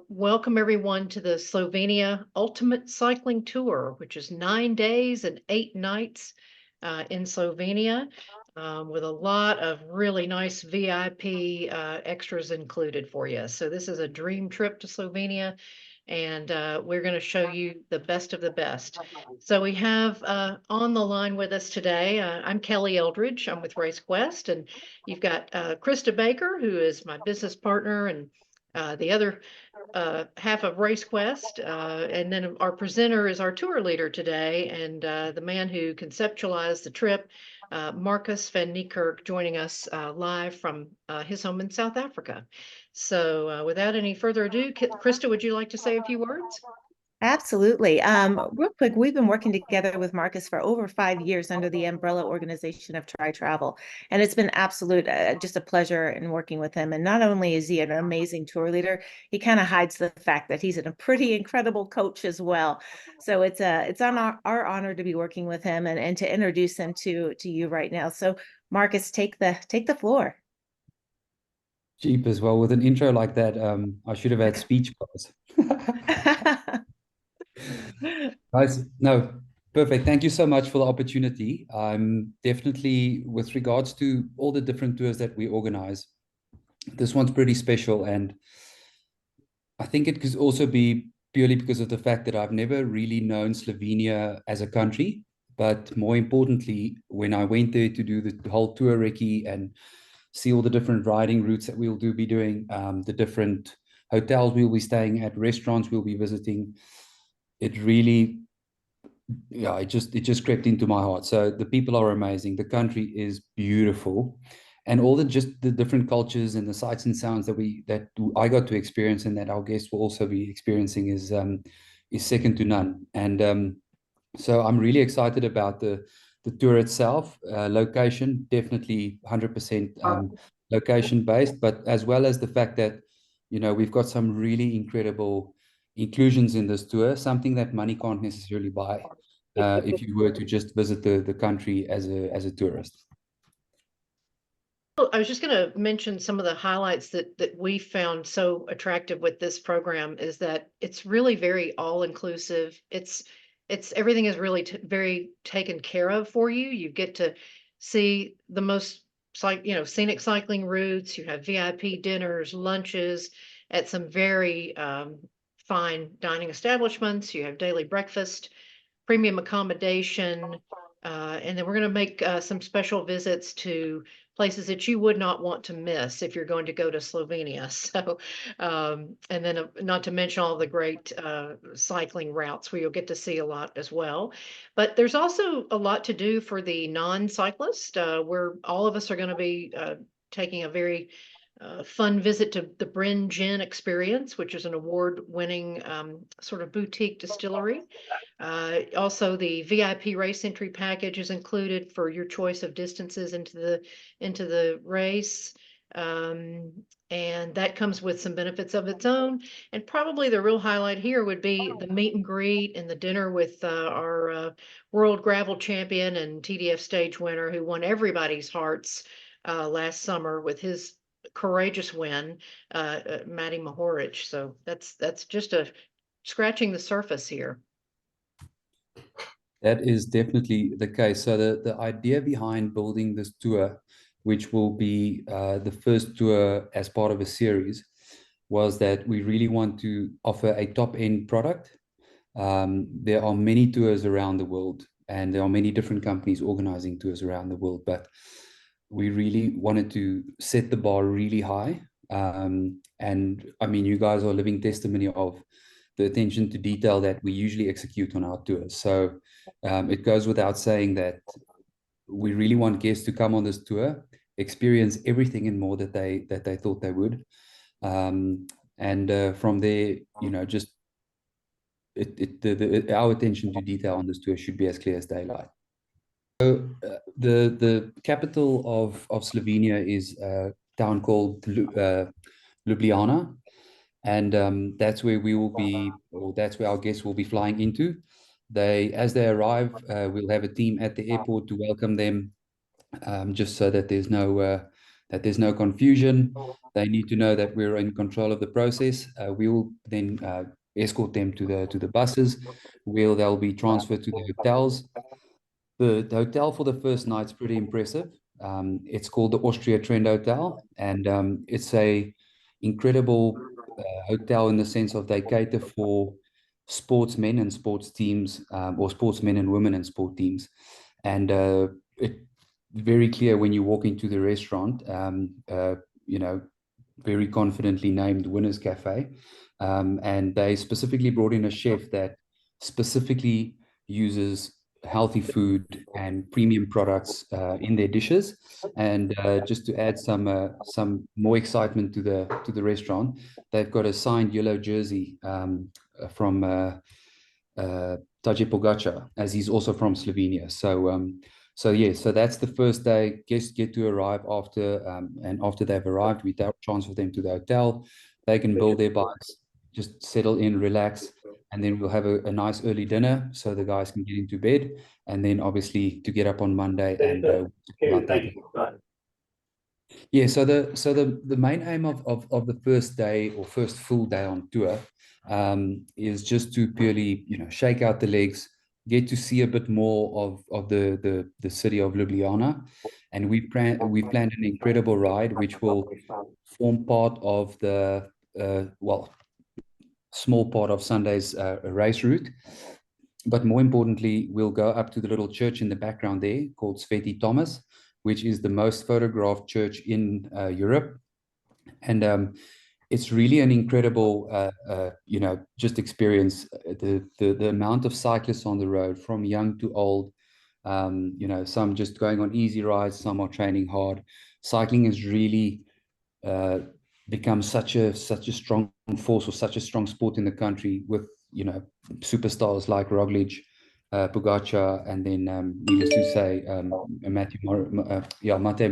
welcome everyone to the Slovenia Ultimate Cycling Tour, which is 9 days and 8 nights in Slovenia, with a lot of really nice VIP extras included for you. So this is a dream trip to Slovenia, and we're going to show you the best of the best. So we have on the line with us today, I'm Kelly Eldridge. I'm with RaceQuest, and you've got Krista Baker, who is my business partner, and the other half of RaceQuest, and then our presenter is our tour leader today, and the man who conceptualized the trip, Markus van Niekerk, joining us live from his home in South Africa. So without any further ado, Krista, would you like to say a few words? Absolutely. Real quick, we've been working together with Markus for over 5 years under the umbrella organization of Try Travel, and it's been absolute just a pleasure in working with him. And not only is he an amazing tour leader, he kind of hides the fact that he's a pretty incredible coach as well. So it's on our honor to be working with him and to introduce him to you right now. So Markus, take the floor. Cheap as well. With an intro like that, I should have had speech class. Guys, no, perfect. Thank you so much for the opportunity. Definitely, with regards to all the different tours that we organize, this one's pretty special, and I think it could also be purely because of the fact that I've never really known Slovenia as a country. But more importantly, when I went there to do the whole tour recce and see all the different riding routes that we'll be doing, the different hotels we'll be staying at, restaurants we'll be visiting, it really, yeah, it just crept into my heart. So the people are amazing. The country is beautiful, and all the different cultures and the sights and sounds that I got to experience and that our guests will also be experiencing is second to none. And so I'm really excited about the tour itself. Location, definitely 100% location based, but as well as the fact that, we've got some really incredible inclusions in this tour, something that money can't necessarily buy if you were to just visit the country as a tourist. I was just going to mention some of the highlights that we found so attractive with this program is that it's really very all-inclusive. It's everything is really very taken care of for you. You get to see the most scenic cycling routes. You have VIP dinners, lunches at some very fine dining establishments. You have daily breakfast, premium accommodation, and then we're going to make some special visits to places that you would not want to miss if you're going to go to Slovenia. So, and then not to mention all the great cycling routes where you'll get to see a lot as well. But there's also a lot to do for the non-cyclist, where all of us are going to be taking a very fun visit to the Bryn Gin Experience, which is an award-winning sort of boutique distillery. Also, the VIP race entry package is included for your choice of distances into the race. And that comes with some benefits of its own. And probably the real highlight here would be the meet and greet and the dinner with our world gravel champion and TDF stage winner who won everybody's hearts last summer with his courageous win, Matej Mohoric. So that's just scratching the surface here. That is definitely the case. So the idea behind building this tour, which will be the first tour as part of a series, was that we really want to offer a top-end product. There are many tours around the world, and there are many different companies organizing tours around the world, but we really wanted to set the bar really high. And I mean, you guys are living testimony of the attention to detail that we usually execute on our tours. So it goes without saying that we really want guests to come on this tour, experience everything and more that they thought they would. And from there, just our attention to detail on this tour should be as clear as daylight. So the capital of Slovenia is a town called Ljubljana, and that's where we will be, or that's where our guests will be flying into. As they arrive, we'll have a team at the airport to welcome them, just so that there's no that there's no confusion. They need to know that we're in control of the process. We will then escort them to the buses, where they'll be transferred to the hotels. The hotel for the first night's pretty impressive. It's called the Austria Trend Hotel, and it's a incredible hotel in the sense of they cater for sportsmen and sports teams, or sportsmen and women and sport teams. And it very clear when you walk into the restaurant, you know, very confidently named Winners Cafe. And they specifically brought in a chef that specifically uses healthy food and premium products in their dishes. And just to add some more excitement to the restaurant, they've got a signed yellow jersey from Tadej Pogacar, as he's also from Slovenia. So yeah, so that's the first day. Guests get to arrive after, and after they've arrived, we transfer them to the hotel. They can build their bikes, just settle in, relax, and then we'll have a nice early dinner so the guys can get into bed, and then obviously to get up on Monday and about that. Yeah, so the main aim of the first day or first full day on tour is just to purely, you know, shake out the legs, get to see a bit more of the city of Ljubljana, and we planned an incredible ride which will form part of the well, small part of Sunday's race route. But more importantly, we'll go up to the little church in the background there called Sveti Thomas, which is the most photographed church in Europe. And it's really an incredible, you know, just experience. The amount of cyclists on the road, from young to old, you know, some just going on easy rides, some are training hard. Cycling has really become such a strong force, or such a strong sport in the country, with, you know, superstars like Roglic, Pogacar, and then needless to say, Matej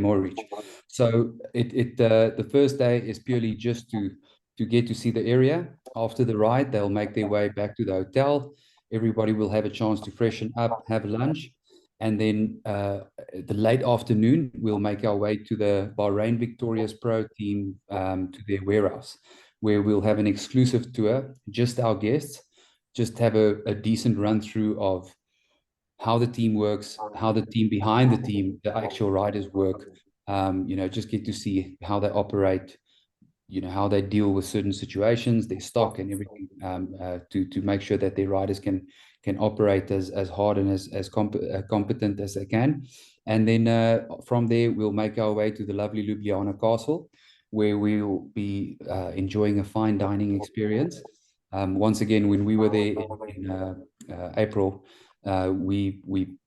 Mohoric. So the first day is purely just to get to see the area. After the ride, they'll make their way back to the hotel. Everybody will have a chance to freshen up, have lunch, and then the late afternoon, we'll make our way to the Bahrain Victorious Pro team, to their warehouse, where we'll have an exclusive tour, just our guests, just have a decent run through of how the team works, how the team behind the team, the actual riders work, you know, just get to see how they operate, you know, how they deal with certain situations, their stock and everything, to make sure that their riders can operate as hard and as competent as they can. And then from there, we'll make our way to the lovely Ljubljana Castle, where we'll be enjoying a fine dining experience. Once again, when we were there in April, we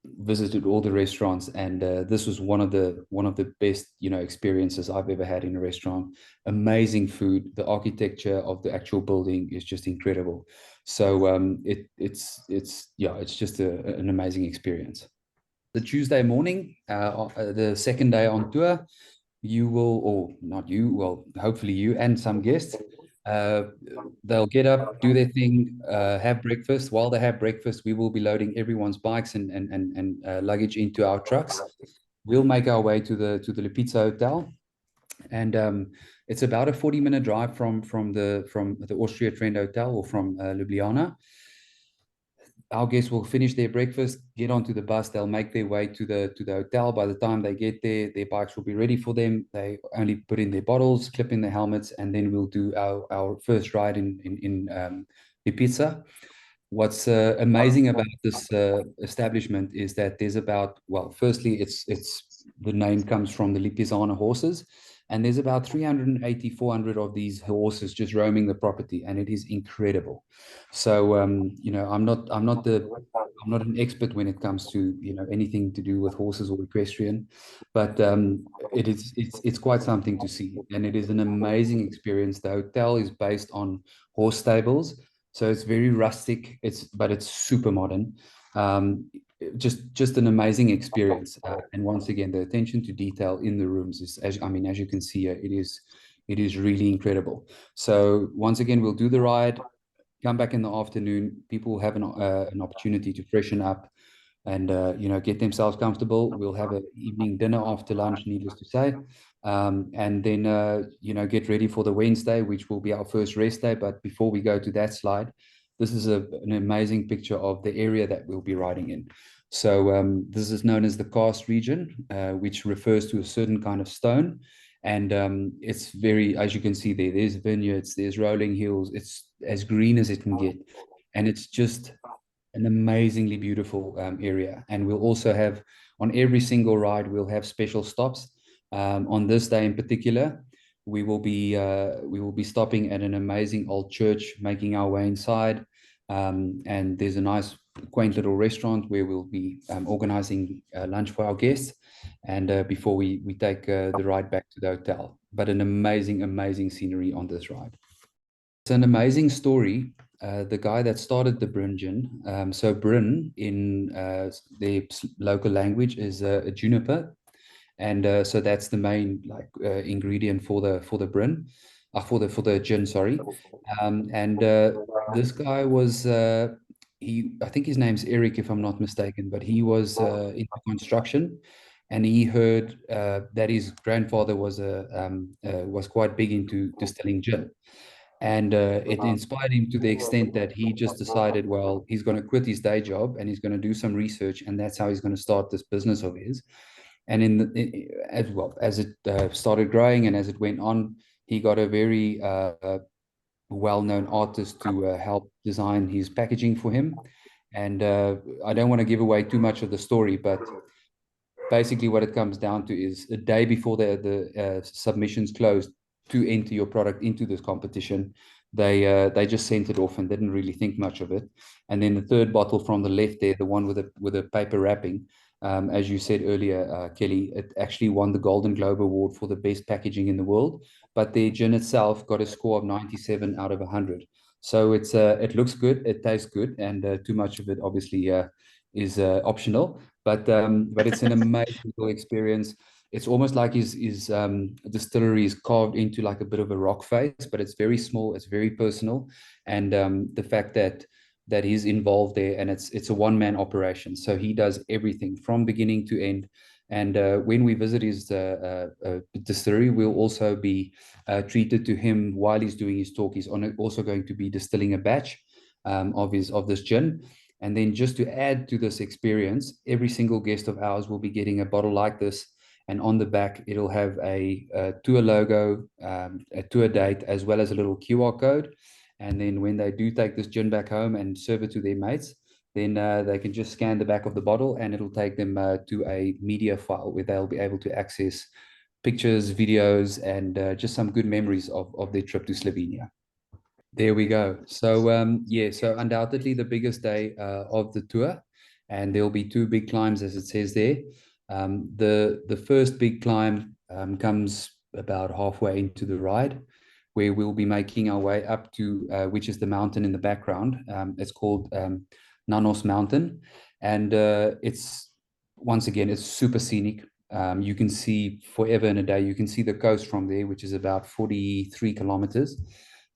visited all the restaurants, and this was one of the best, you know, experiences I've ever had in a restaurant. Amazing food. The architecture of the actual building is just incredible. So it's just an amazing experience. The Tuesday morning, the second day on tour, you will, or not you, well, hopefully you and some guests, they'll get up, do their thing, have breakfast. While they have breakfast, we will be loading everyone's bikes and luggage into our trucks. We'll make our way to the Lipica Hotel, and it's about a 40-minute drive from the Austria Trend Hotel, or from Ljubljana. Our guests will finish their breakfast, get onto the bus. They'll make their way to the hotel. By the time they get there, their bikes will be ready for them. They only put in their bottles, clip in their helmets, and then we'll do our first ride in Lipica. What's amazing about this establishment is that there's about, well, firstly, it's the name comes from the Lipizzaner horses, and there's about 380, 400 of these horses just roaming the property, and it is incredible. So, you know, I'm not an expert when it comes to, you know, anything to do with horses or equestrian, but it's quite something to see, and it is an amazing experience. The hotel is based on horse stables, so it's very rustic. But it's super modern. Just an amazing experience, and once again, the attention to detail in the rooms is, as you can see, it is really incredible. So once again, we'll do the ride, come back in the afternoon. People will have an opportunity to freshen up, and get themselves comfortable. We'll have an evening dinner after lunch, needless to say, and then get ready for the Wednesday, which will be our first rest day. But before we go to that slide, this is an amazing picture of the area that we'll be riding in. So this is known as the karst region, which refers to a certain kind of stone. And it's very, as you can see there's vineyards, there's rolling hills. It's as green as it can get. And it's just an amazingly beautiful area. And we'll also have, on every single ride, we'll have special stops. On this day in particular, we will be stopping at an amazing old church, making our way inside. And there's a nice, quaint little restaurant where we'll be organizing lunch for our guests. And before we take the ride back to the hotel. But an amazing scenery on this ride. It's an amazing story. The guy that started the Bryn gin, so Bryn in their local language is a juniper, and so that's the main ingredient for the Bryn, for the gin, sorry. And this guy was I think his name's Eric, if I'm not mistaken, but he was in construction, and he heard that his grandfather was quite big into distilling gin. And it inspired him to the extent that he just decided, well, he's going to quit his day job and he's going to do some research, and that's how he's going to start this business of his. And as it started growing and as it went on, he got a very well-known artist to help design his packaging for him. And I don't want to give away too much of the story, but basically what it comes down to is a day before the submissions closed to enter your product into this competition, they just sent it off and didn't really think much of it. And then the third bottle from the left there, the one with a paper wrapping, as you said earlier, Kelly, it actually won the Golden Globe Award for the best packaging in the world. But the gin itself got a score of 97 out of 100. So it looks good, it tastes good, and too much of it obviously is optional. But it's an amazing experience. It's almost like his distillery is carved into like a bit of a rock face, but it's very small, it's very personal. And the fact that he's involved there, and it's a one-man operation. So he does everything from beginning to end. And when we visit his distillery, we'll also be treated to him while he's doing his talk. He's also going to be distilling a batch of this gin. And then just to add to this experience, every single guest of ours will be getting a bottle like this. And on the back, it'll have a tour logo, a tour date, as well as a little QR code. And then when they do take this gin back home and serve it to their mates, then they can just scan the back of the bottle, and it'll take them to a media file where they'll be able to access pictures, videos, and just some good memories of their trip to Slovenia. There we go. So so undoubtedly the biggest day of the tour, and there'll be two big climbs, as it says there. The first big climb comes about halfway into the ride, where we'll be making our way up to which is the mountain in the background. It's called Nanos Mountain, and it's once again it's super scenic. You can see forever in a day. You can see the coast from there, which is about 43 kilometers.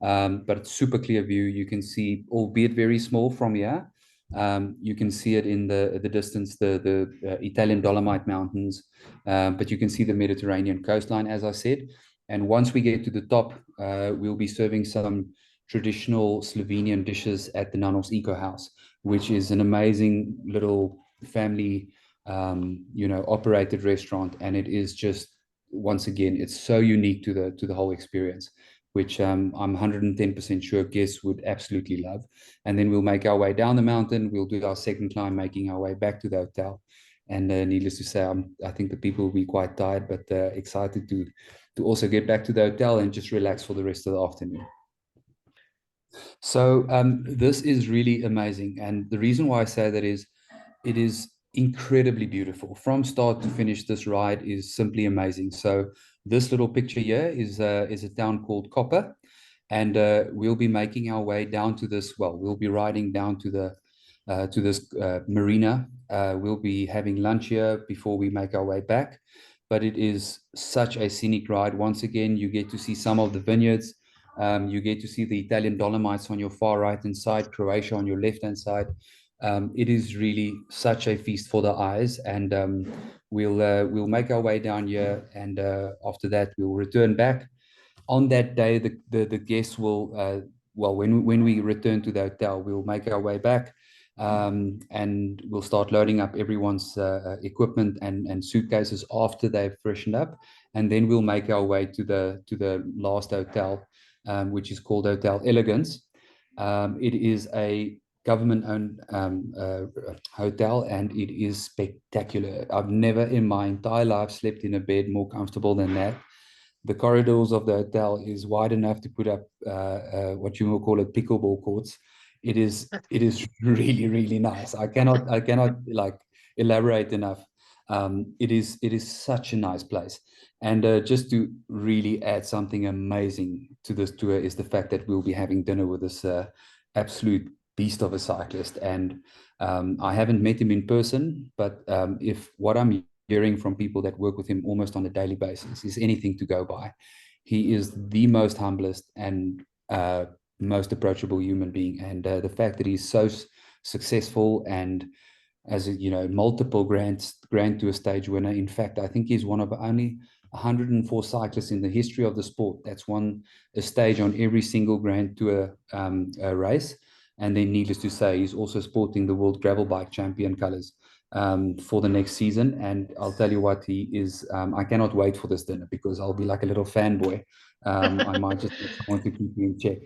But it's super clear view. You can see, albeit very small from here, you can see it in the distance, the Italian Dolomite Mountains, but you can see the Mediterranean coastline, as I said. And once we get to the top, we'll be serving some traditional Slovenian dishes at the Nanos Eco House, which is an amazing little family, operated restaurant. And it is just, once again, it's so unique to the whole experience, which I'm 110% sure guests would absolutely love. And then we'll make our way down the mountain. We'll do our second climb, making our way back to the hotel. And needless to say, I think the people will be quite tired, but excited to also get back to the hotel and just relax for the rest of the afternoon. So this is really amazing. And the reason why I say that is, it is incredibly beautiful. From start to finish, this ride is simply amazing. So this little picture here is a town called Koper, and we'll be making our way down to this. Well, we'll be riding down to this marina. We'll be having lunch here before we make our way back. But it is such a scenic ride. Once again, you get to see some of the vineyards. You get to see the Italian Dolomites on your far right-hand side, Croatia on your left-hand side. It is really such a feast for the eyes, and we'll make our way down here, and after that we'll return back. On that day, the guests will well, when we return to the hotel, we'll make our way back, and we'll start loading up everyone's equipment and suitcases after they've freshened up, and then we'll make our way to the last hotel, which is called Hotel Elegance. It is a government-owned hotel, and it is spectacular. I've never in my entire life slept in a bed more comfortable than that. The corridors of the hotel is wide enough to put up what you will call it pickleball courts. It is really, really nice. I cannot like elaborate enough. It is such a nice place. And just to really add something amazing to this tour is the fact that we'll be having dinner with this absolute beast of a cyclist. And I haven't met him in person, but if what I'm hearing from people that work with him almost on a daily basis is anything to go by, he is the most humblest and most approachable human being. And the fact that he's so successful, and as you know, multiple Grand Tour stage winner. In fact, I think he's one of only 104 cyclists in the history of the sport that's won a stage on every single Grand Tour race. And then, needless to say, he's also sporting the World Gravel Bike Champion colors for the next season. And I'll tell you what, he is, I cannot wait for this dinner, because I'll be like a little fanboy. I might just want to keep me in check.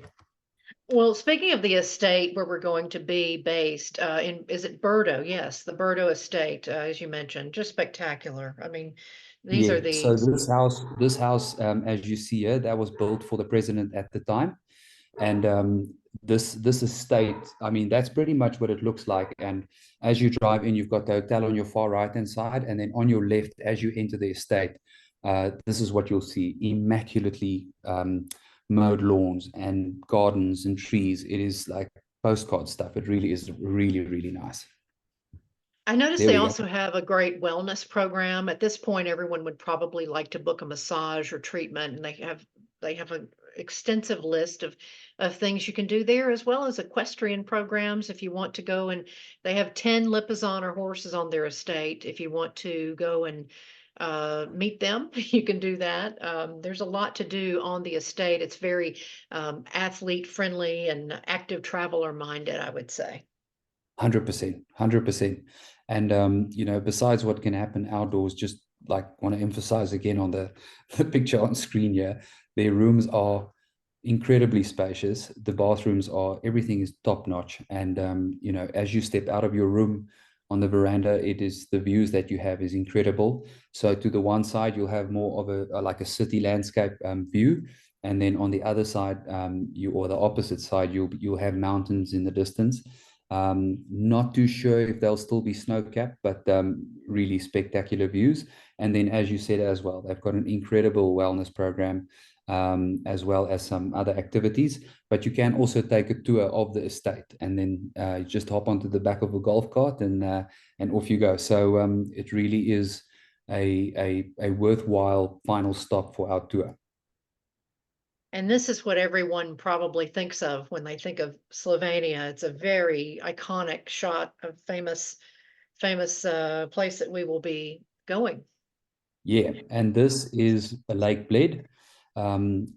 Well, speaking of the estate where we're going to be based, is it Burdo? Yes, the Burdo estate, as you mentioned, just spectacular. I mean, these are So the this house, as you see here, that was built for the president at the time. And this estate, I mean, that's pretty much what it looks like. And as you drive in, you've got the hotel on your far right hand side, and then on your left, as you enter the estate, this is what you'll see: immaculately mowed lawns and gardens and trees. It is like postcard stuff. It really is really, really nice. I noticed There they we go. also have a great wellness program. At this point, everyone would probably like to book a massage or treatment, and they have an extensive list of things you can do there, as well as equestrian programs if you want to go. And they have 10 Lipizzaner horses on their estate. If you want to go and meet them, you can do that. There's a lot to do on the estate. It's very athlete friendly and active traveler minded, I would say. 100%, 100%. And you know, besides what can happen outdoors, just like want to emphasize again on the picture on screen here, their rooms are incredibly spacious. The bathrooms are, everything is top notch. And you know, as you step out of your room on the veranda, it is, the views that you have is incredible. So to the one side, you'll have more of a like a city landscape view. And then on the other side, or the opposite side, you'll have mountains in the distance. Not too sure if they'll still be snow-capped, but really spectacular views. And then, as you said as well, they've got an incredible wellness program, as well as some other activities. But you can also take a tour of the estate, and then just hop onto the back of a golf cart and off you go. So it really is a worthwhile final stop for our tour. And this is what everyone probably thinks of when they think of Slovenia. It's a very iconic shot, a famous place that we will be going. Yeah, and this is a Lake Bled.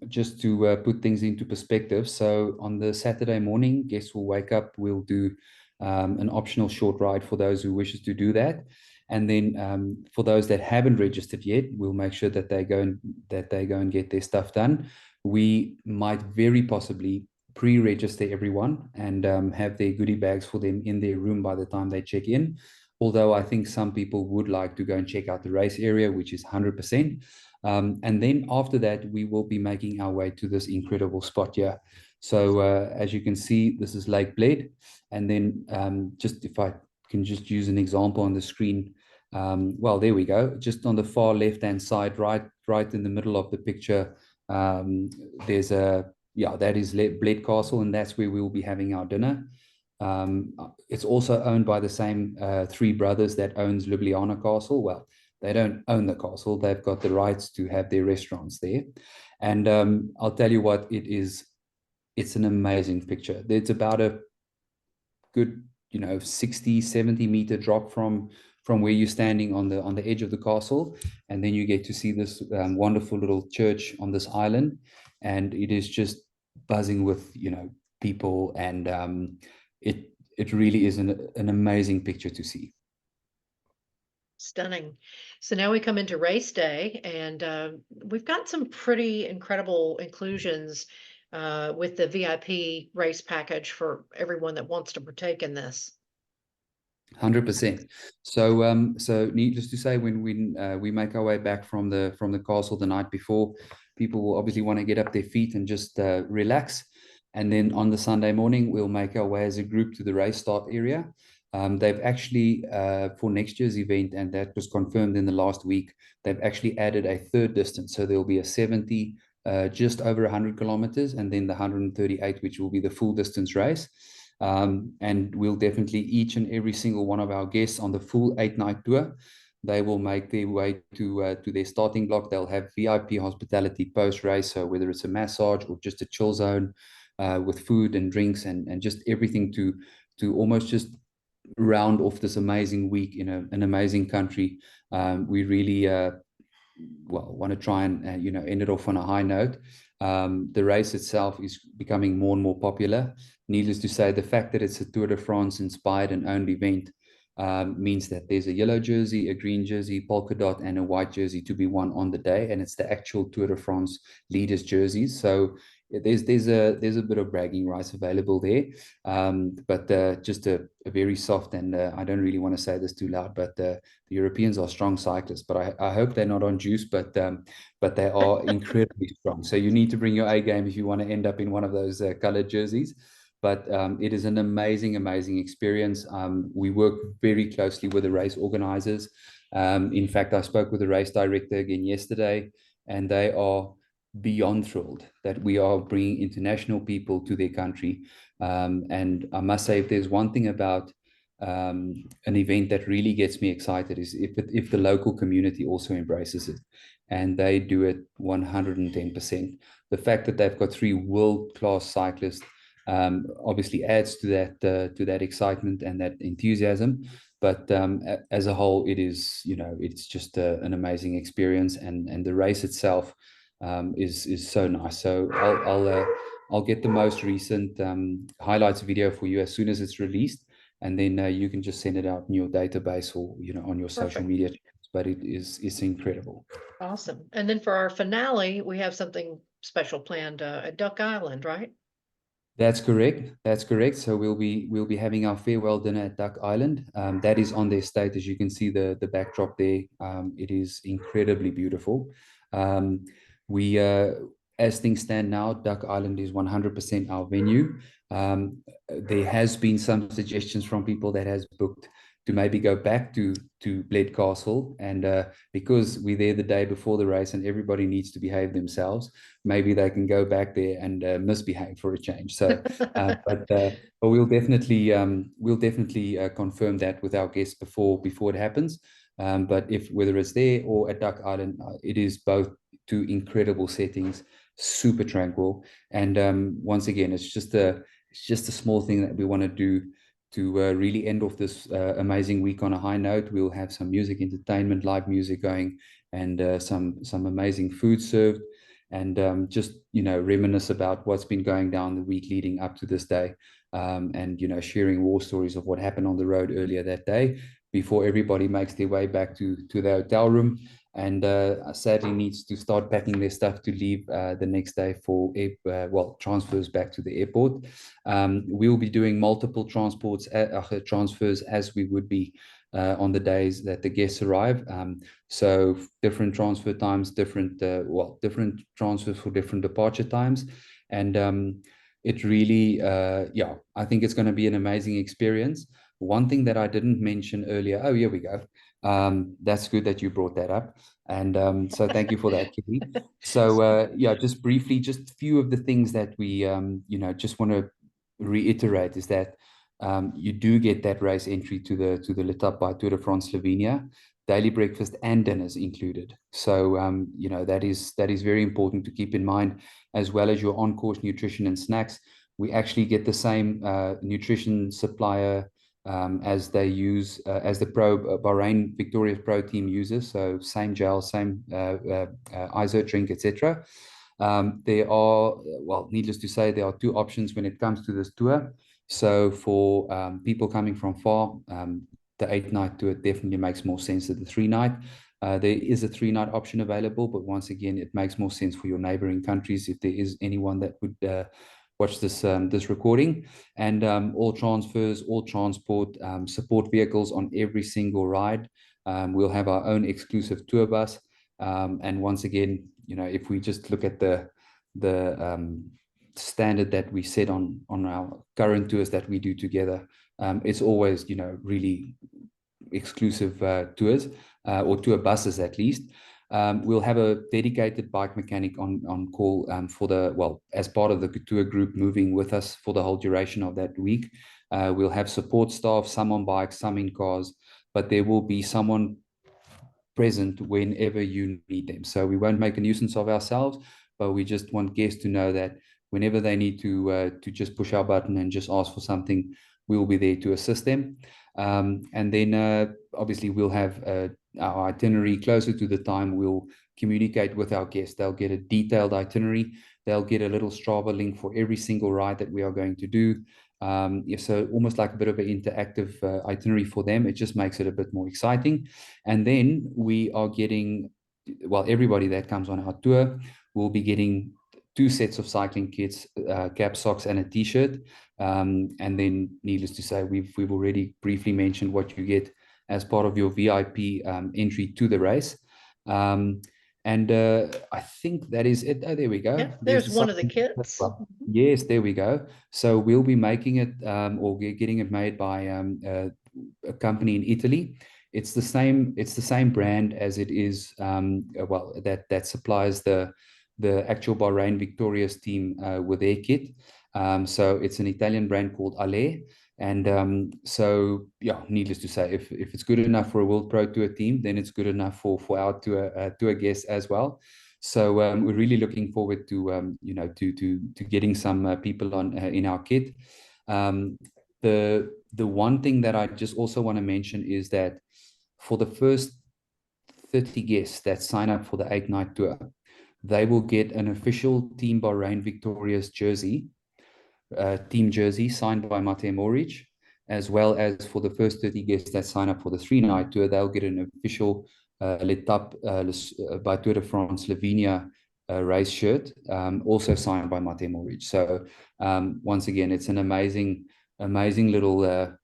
Just to put things into perspective, so on the Saturday morning, guests will wake up. We'll do an optional short ride for those who wishes to do that. And then for those that haven't registered yet, we'll make sure that they go and get their stuff done. We might very possibly pre-register everyone and have their goodie bags for them in their room by the time they check in. Although I think some people would like to go and check out the race area, which is 100%. And then after that, we will be making our way to this incredible spot here. So as you can see, this is Lake Bled. And then just if I can just use an example on the screen. Well, there we go. Just on the far left-hand side, right in the middle of the picture, there's that is Bled Castle, and that's where we will be having our dinner. It's also owned by the same three brothers that owns Ljubljana Castle. Well, they don't own the castle. They've got the rights to have their restaurants there. And I'll tell you what, it's an amazing picture. It's about a good 60, 70-meter drop from where you're standing on the edge of the castle, and then you get to see this wonderful little church on this island, and it is just buzzing with people, and it really is an amazing picture to see. Stunning. So now we come into race day, and we've got some pretty incredible inclusions with the VIP race package for everyone that wants to partake in this. 100%. So needless to say, when we make our way back from the castle the night before, people will obviously want to get up their feet and just relax. And then on the Sunday morning, we'll make our way as a group to the race start area. They've actually, for next year's event, and that was confirmed in the last week, they've actually added a third distance. So there'll be a 70, just over 100 kilometers, and then the 138, which will be the full distance race. And we'll definitely, each and every single one of our guests on the full 8-night tour, they will make their way to their starting block. They'll have VIP hospitality post-race, so whether it's a massage or just a chill zone with food and drinks and just everything to almost just round off this amazing week in an amazing country. We really want to try and end it off on a high note. The race itself is becoming more and more popular. Needless to say, the fact that it's a Tour de France inspired and owned event means that there's a yellow jersey, a green jersey, polka dot, and a white jersey to be won on the day, and it's the actual Tour de France leaders jerseys. So there's a bit of bragging rights available there, but just a very soft, and I don't really want to say this too loud, but the Europeans are strong cyclists. But I hope they're not on juice, but they are incredibly strong. So you need to bring your A game if you want to end up in one of those colored jerseys. But it is an amazing experience. We work very closely with the race organizers. In fact, I spoke with the race director again yesterday, and they are beyond thrilled that we are bringing international people to their country. And I must say, if there's one thing about an event that really gets me excited, is if the local community also embraces it, and they do it 110%. The fact that they've got 3 world-class cyclists obviously adds to that excitement and that enthusiasm. But as a whole, it is, it's just an amazing experience, and the race itself is so nice. So I'll get the most recent highlights video for you as soon as it's released, and then you can just send it out in your database or on your social media channels. But it's incredible. Awesome. And then for our finale, we have something special planned at Duck Island, right? That's correct. So we'll be having our farewell dinner at Duck Island. That is on their estate, as you can see the backdrop there. It is incredibly beautiful. We as things stand now, Duck Island is 100% our venue. There has been some suggestions from people that has booked to maybe go back to Bled Castle, and because we're there the day before the race and everybody needs to behave themselves, maybe they can go back there and misbehave for a change. So, but we'll definitely confirm that with our guests before it happens. But whether it's there or at Duck Island, it is both 2 incredible settings, super tranquil, and once again, it's just a small thing that we want to do to really end off this amazing week on a high note. We'll have some music, entertainment, live music going, and some amazing food served, and just reminisce about what's been going down the week leading up to this day, and sharing war stories of what happened on the road earlier that day before everybody makes their way back to the hotel room, and sadly needs to start packing their stuff to leave the next day for transfers back to the airport. We'll be doing multiple transfers as we would be on the days that the guests arrive. So different transfer times, different transfers for different departure times, and it really, I think it's going to be an amazing experience. One thing that I didn't mention earlier, oh, here we go. That's good that you brought that up. And so thank you for that, Kitty. So just briefly, just a few of the things that we, just want to reiterate is that you do get that race entry to the L'Etape by Tour de France Slovenia, daily breakfast and dinners included. So, that is very important to keep in mind, as well as your on-course nutrition and snacks. We actually get the same nutrition supplier as they use, as the Bahrain Victorious Pro team uses. So same gel, same ISO drink, etc. There are, well, needless to say, there are two options when it comes to this tour. So for people coming from far, the 8-night tour definitely makes more sense than the 3-night. There is a 3-night option available, but once again, it makes more sense for your neighboring countries if there is anyone that would watch this recording. And all transfers, all transport, support vehicles on every single ride. We'll have our own exclusive tour bus. And once again, you know, if we just look at the standard that we set on our current tours that we do together, it's always, you know, really exclusive tours, or tour buses at least. We'll have a dedicated bike mechanic on call for the, well, as part of the tour group moving with us for the whole duration of that week. We'll have support staff, some on bikes, some in cars, but there will be someone present whenever you need them. So we won't make a nuisance of ourselves, but we just want guests to know that whenever they need to just push our button and just ask for something, we'll be there to assist them. And then obviously we'll have our itinerary closer to the time. We'll communicate with our guests. They'll get a detailed itinerary. They'll get a little Strava link for every single ride that we are going to do. So almost like a bit of an interactive itinerary for them. It just makes it a bit more exciting. And then we are getting, well, everybody that comes on our tour will be getting 2 sets of cycling kits, cap, socks, and a t-shirt. And then needless to say, we've already briefly mentioned what you get as part of your VIP entry to the race. And I think that is it. Oh, there we go. Yeah, there's one of the kits. Yes, there we go. So we'll be making it or getting it made by a company in Italy. It's the same brand as it is, well, that supplies the actual Bahrain Victorious team with their kit. So it's an Italian brand called Ale. And so, yeah, needless to say, if it's good enough for a World Pro Tour team, then it's good enough for our tour guests as well. So we're really looking forward to you know, to getting some people on in our kit. The one thing that I just also want to mention is that for the first 30 guests that sign up for the 8-night tour, they will get an official Team Bahrain Victorious jersey, team jersey signed by Matej Mohoric, as well as for the first 30 guests that sign up for the 3-night tour, they'll get an official L'Etape by Tour de France Slovenia race shirt, also signed by Matej Mohoric. So once again, it's an amazing little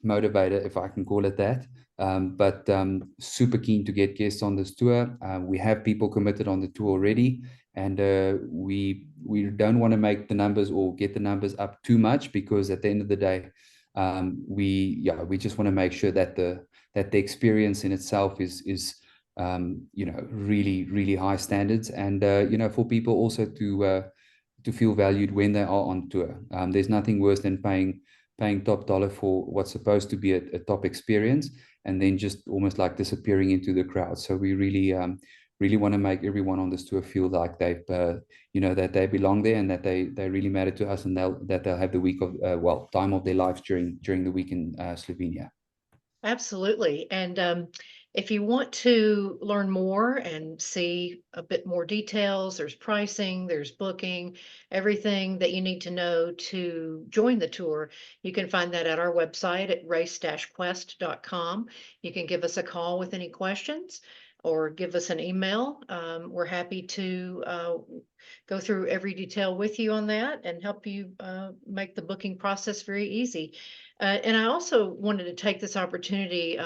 motivator, if I can call it that. But super keen to get guests on this tour. We have people committed on the tour already, and we don't want to make the numbers or get the numbers up too much, because at the end of the day, we just want to make sure that the experience in itself is you know, really high standards, and you know, for people also to feel valued when they are on tour. There's nothing worse than paying top dollar for what's supposed to be a top experience, and then just almost like disappearing into the crowd. So we really want to make everyone on this tour feel like they've you know, that they belong there, and that they really matter to us, and that they'll have the week of well, time of their lives during the week in Slovenia. Absolutely. And if you want to learn more and see a bit more details, there's pricing, there's booking, everything that you need to know to join the tour, you can find that at our website at race-quest.com. You can give us a call with any questions or give us an email. We're happy to go through every detail with you on that and help you make the booking process very easy. And I also wanted to take this opportunity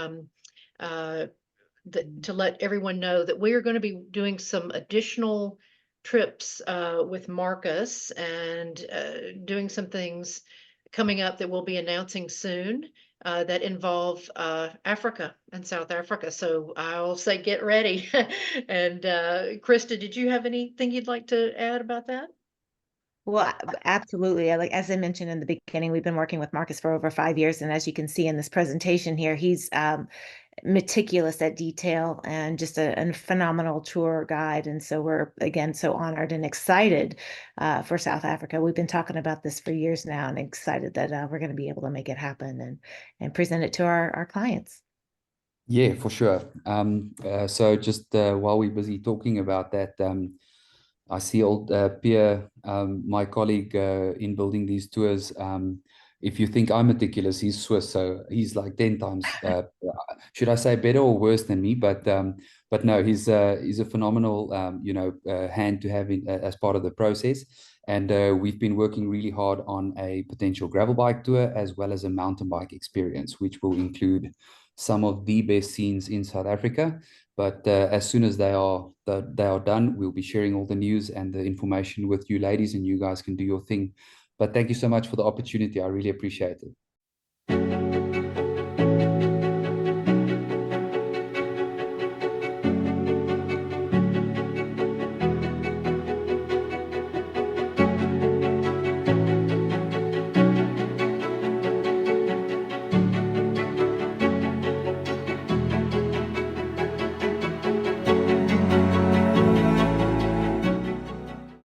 to let everyone know that we are going to be doing some additional trips with Markus, and doing some things coming up that we'll be announcing soon that involve Africa and South Africa. So I'll say get ready. And Krista, did you have anything you'd like to add about that? Well, absolutely. Like, as I mentioned in the beginning, we've been working with Markus for over 5 years. And as you can see in this presentation here, he's meticulous at detail and just a phenomenal tour guide. And so we're, again, so honored and excited for South Africa. We've been talking about this for years now and excited that we're going to be able to make it happen and present it to our clients. Yeah, for sure. So just while we're busy talking about that, I see old Pierre, my colleague in building these tours. If you think I'm meticulous, he's Swiss, so he's like 10 times, should I say better or worse than me? But no, he's a phenomenal, hand to have as part of the process. And we've been working really hard on a potential gravel bike tour as well as a mountain bike experience, which will include some of the best scenes in South Africa. But as soon as they are done, we'll be sharing all the news and the information with you ladies, and you guys can do your thing. But thank you so much for the opportunity. I really appreciate it.